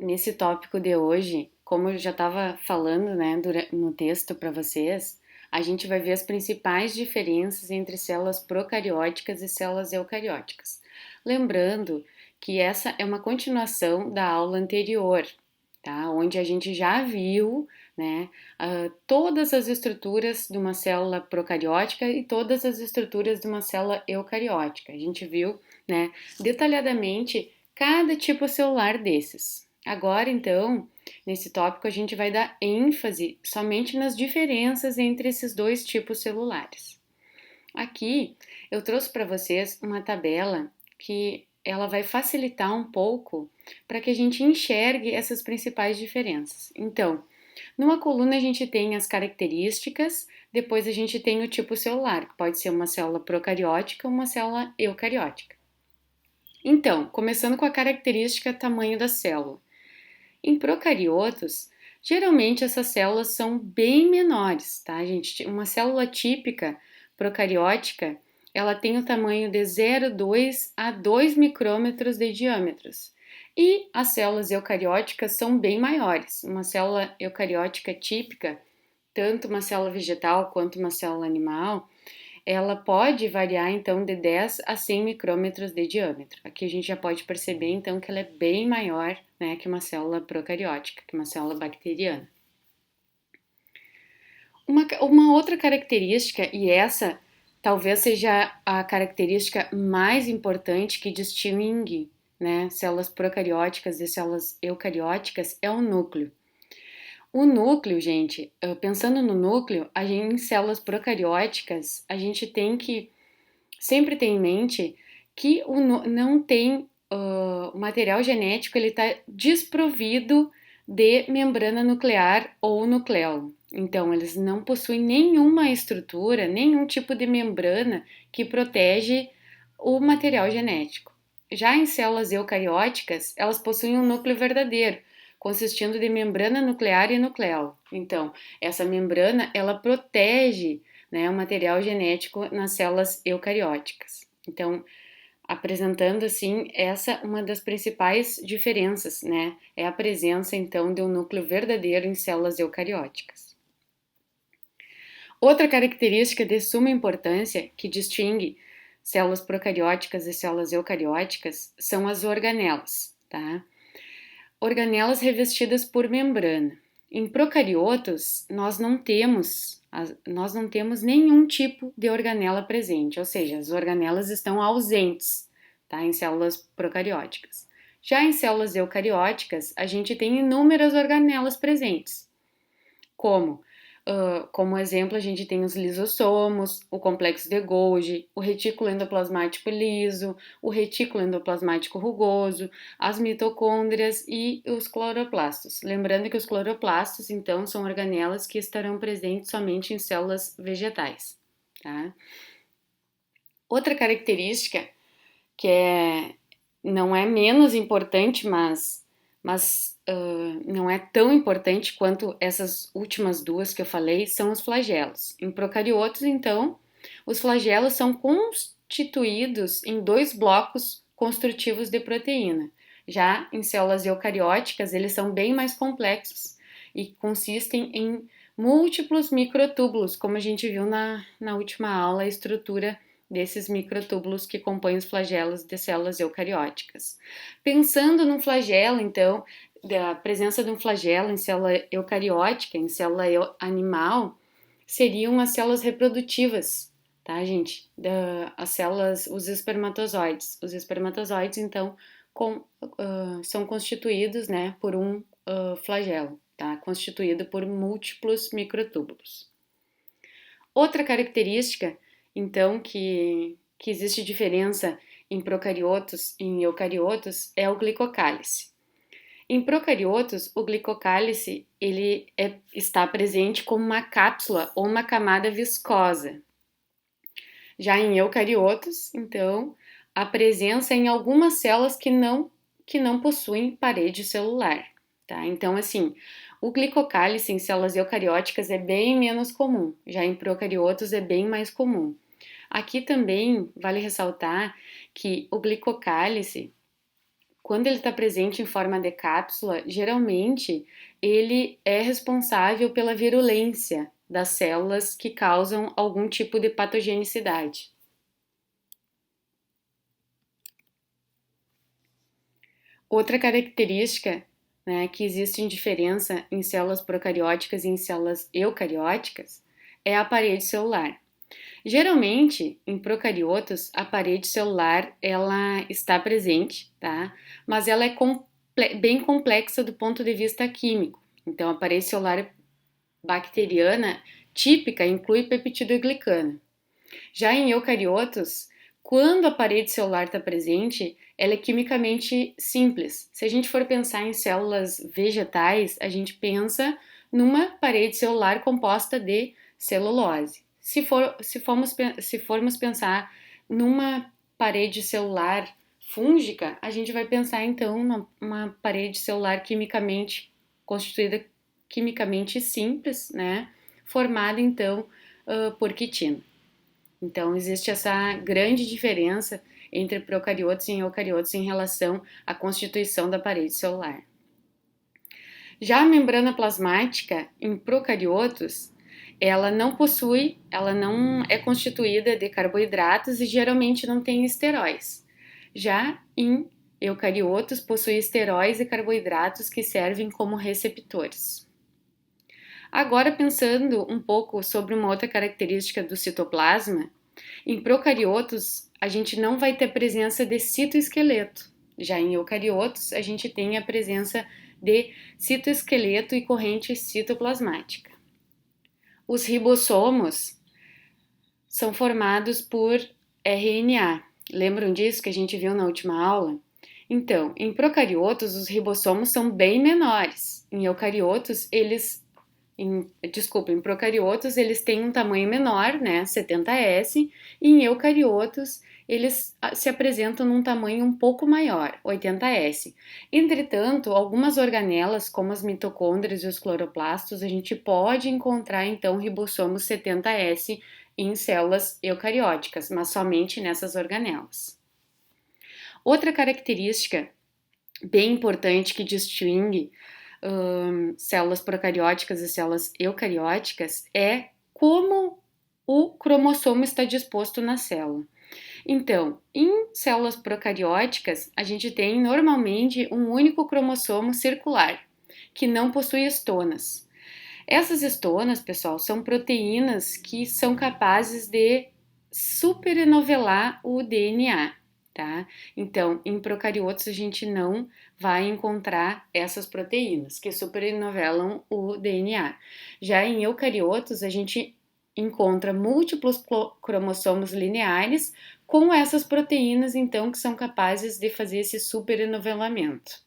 nesse tópico de hoje, como eu já estava falando, né, no texto para vocês, a gente vai ver as principais diferenças entre células procarióticas e células eucarióticas. Lembrando que essa é uma continuação da aula anterior, tá? Onde a gente já viu, né, todas as estruturas de uma célula procariótica e todas as estruturas de uma célula eucariótica. A gente viu, né, detalhadamente cada tipo celular desses. Agora, então, nesse tópico, a gente vai dar ênfase somente nas diferenças entre esses dois tipos celulares. Aqui eu trouxe para vocês uma tabela que ela vai facilitar um pouco para que a gente enxergue essas principais diferenças. Então, numa coluna a gente tem as características, depois a gente tem o tipo celular, que pode ser uma célula procariótica ou uma célula eucariótica. Então, começando com a característica tamanho da célula. Em procariotos, geralmente essas células são bem menores, tá, gente? Uma célula típica procariótica, ela tem o tamanho de 0,2 a 2 micrômetros de diâmetros. E as células eucarióticas são bem maiores. Uma célula eucariótica típica, tanto uma célula vegetal quanto uma célula animal, ela pode variar então de 10 a 100 micrômetros de diâmetro. Aqui a gente já pode perceber então que ela é bem maior, né, que uma célula procariótica, que uma célula bacteriana. Uma outra característica, e essa talvez seja a característica mais importante que distingue, né, células procarióticas de células eucarióticas, é o núcleo. O núcleo, gente, pensando no núcleo, em células procarióticas, a gente tem que sempre ter em mente que não tem o material genético, ele está desprovido de membrana nuclear ou nucleolo. Então, eles não possuem nenhuma estrutura, nenhum tipo de membrana que protege o material genético. Já em células eucarióticas, elas possuem um núcleo verdadeiro, consistindo de membrana nuclear e nucleolo. Então, essa membrana, ela protege, né, o material genético nas células eucarióticas. Então, apresentando assim, essa é uma das principais diferenças, né? É a presença então de um núcleo verdadeiro em células eucarióticas. Outra característica de suma importância que distingue células procarióticas e células eucarióticas são as organelas, tá? Organelas revestidas por membrana. Em procariotos, nós não temos nenhum tipo de organela presente, ou seja, as organelas estão ausentes, tá, em células procarióticas. Já em células eucarióticas, a gente tem inúmeras organelas presentes, como exemplo, a gente tem os lisossomos, o complexo de Golgi, o retículo endoplasmático liso, o retículo endoplasmático rugoso, as mitocôndrias e os cloroplastos. Lembrando que os cloroplastos, então, são organelas que estarão presentes somente em células vegetais, tá? Outra característica que não é menos importante, mas não é tão importante quanto essas últimas duas que eu falei, são os flagelos. Em procariotos, então, os flagelos são constituídos em dois blocos construtivos de proteína. Já em células eucarióticas, eles são bem mais complexos e consistem em múltiplos microtúbulos, como a gente viu na última aula, a estrutura desses microtúbulos que compõem os flagelos de células eucarióticas. Pensando num flagelo, então, da presença de um flagelo em célula eucariótica, em célula animal, seriam as células reprodutivas, tá, gente? As células, os espermatozoides. Os espermatozoides, então, são constituídos, né, por um flagelo, tá? Constituído por múltiplos microtúbulos. Outra característica, então, que existe diferença em procariotos e em eucariotos é o glicocálice. Em procariotos, o glicocálice está presente como uma cápsula ou uma camada viscosa. Já em eucariotos, então, a presença em algumas células que não possuem parede celular, tá? Então, assim, o glicocálice em células eucarióticas é bem menos comum, já em procariotos é bem mais comum. Aqui também vale ressaltar que o glicocálice, quando ele está presente em forma de cápsula, geralmente ele é responsável pela virulência das células que causam algum tipo de patogenicidade. Outra característica, né, que existe diferença em células procarióticas e em células eucarióticas é a parede celular. Geralmente, em procariotos, a parede celular ela está presente, tá? Mas ela é bem complexa do ponto de vista químico. Então, a parede celular bacteriana típica inclui peptidoglicana. Já em eucariotos, quando a parede celular está presente, ela é quimicamente simples. Se a gente for pensar em células vegetais, a gente pensa numa parede celular composta de celulose. Se formos pensar numa parede celular fúngica, a gente vai pensar então numa parede celular quimicamente constituída, quimicamente simples, né? Formada então por quitina. Então, existe essa grande diferença entre procariotos e eucariotos em relação à constituição da parede celular. Já a membrana plasmática em procariotos, ela não é constituída de carboidratos e geralmente não tem esteróis. Já em eucariotos, possui esteróis e carboidratos que servem como receptores. Agora, pensando um pouco sobre uma outra característica do citoplasma, em procariotos a gente não vai ter presença de citoesqueleto. Já em eucariotos, a gente tem a presença de citoesqueleto e corrente citoplasmática. Os ribossomos são formados por RNA. Lembram disso que a gente viu na última aula? Então, em procariotos, os ribossomos são bem menores. Em eucariotos, em procariotos, eles têm um tamanho menor, né, 70S, e em eucariotos, eles se apresentam num tamanho um pouco maior, 80S. Entretanto, algumas organelas, como as mitocôndrias e os cloroplastos, a gente pode encontrar, então, ribossomos 70S em células eucarióticas, mas somente nessas organelas. Outra característica bem importante que distingue células procarióticas e células eucarióticas é como o cromossomo está disposto na célula. Então, em células procarióticas, a gente tem normalmente um único cromossomo circular, que não possui estonas. Essas estonas, pessoal, são proteínas que são capazes de superenovelar o DNA. Tá? Então, em procariotos a gente não vai encontrar essas proteínas que supernovelam o DNA. Já em eucariotos a gente encontra múltiplos cromossomos lineares com essas proteínas, então, que são capazes de fazer esse superenovelamento.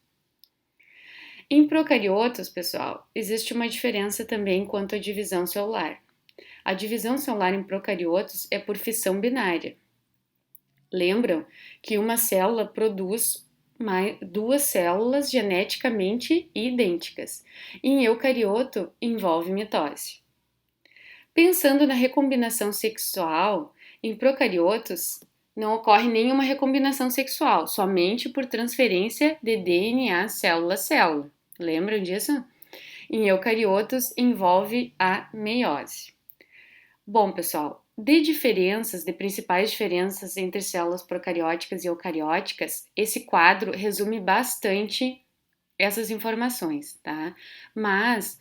Em procariotos, pessoal, existe uma diferença também quanto à divisão celular. A divisão celular em procariotos é por fissão binária. Lembram que uma célula produz duas células geneticamente idênticas. Em eucarioto, envolve mitose. Pensando na recombinação sexual, em procariotos não ocorre nenhuma recombinação sexual, somente por transferência de DNA célula a célula. Lembram disso? Em eucariotos, envolve a meiose. Bom, pessoal, de principais diferenças entre células procarióticas e eucarióticas, esse quadro resume bastante essas informações, tá? Mas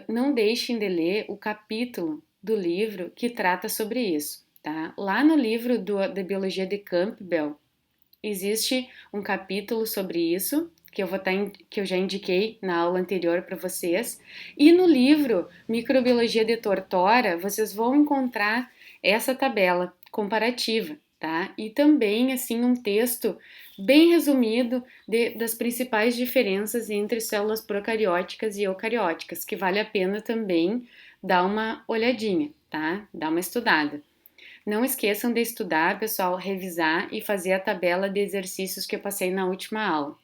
não deixem de ler o capítulo do livro que trata sobre isso, tá? Lá no livro da Biologia de Campbell, existe um capítulo sobre isso, que eu já indiquei na aula anterior para vocês. E no livro Microbiologia de Tortora, vocês vão encontrar essa tabela comparativa, tá? E também, assim, um texto bem resumido das principais diferenças entre células procarióticas e eucarióticas, que vale a pena também dar uma olhadinha, tá? Dar uma estudada. Não esqueçam de estudar, pessoal, revisar e fazer a tabela de exercícios que eu passei na última aula.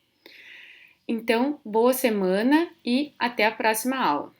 Então, boa semana e até a próxima aula.